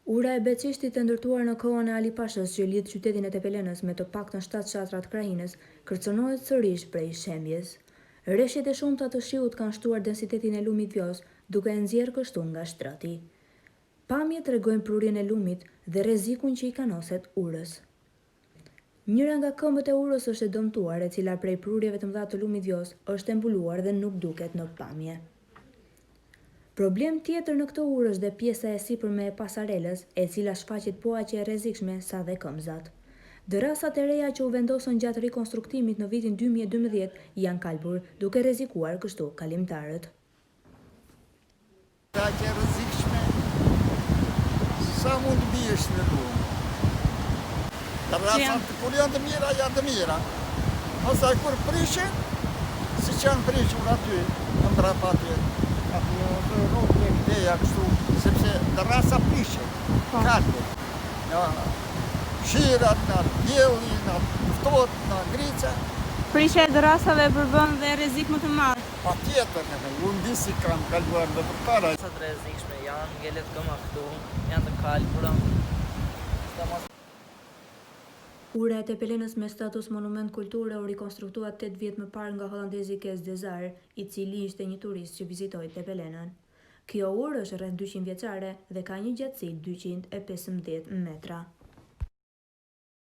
Ura e Beqishtit e ndërtuar në kohën e Ali Pashës që lidh qytetin e Tepelenës me të paktën 7 shatra të krahinës, kërcënohet sërish prej shembjes. Rreshjet e shumta të shiut kanë shtuar densitetin e lumit vjos, duke e nxjerrë kështu nga shtrati. Pamjet tregojnë prurjen e lumit dhe rrezikun që i kanoset urës. Njëra nga këmbët e urës është e dëmtuar, e cila prej prurjeve të mëdha të lumit vjos është e mbuluar dhe nuk duket në pamje. Problem tjetër në këtë urë është dhe pjesa e sipërme e pasarelës, e cila shfaqet po aq e rrezikshme sa dhe këmbëzat. Dërasat e reja që u vendosën gjatë rikonstruktimit në vitin 2012 janë kalbur, duke rrezikuar kështu kalimtarët. Aq e rrezikshme sa mund të biesh në lumë. Dërasat kur janë të mira, janë të mira. Pastaj kur prishin, si që janë prishur aty, në mbrapatje. Nuk një ideja kështu, sepse dërasa prishin, kalbe. Në shirat, në djeli, në ftohet, në ngrica. Prishja e dërasave përbën dhe rrezik më të madh. Patjetër, unë di si kam kaluar dhe përpara. Sa të rrezikshme janë, ngelet këma këtu, janë të kalbura. Ura e Tepelenës me status monument kulture u rikonstruktua 8 vjet më parë nga holandezi Kees de Zaar, i cili ishte një turist që vizitoi Tepelenën. Kjo urë është rreth 200 vjeçare dhe ka një gjatësi 215 metra.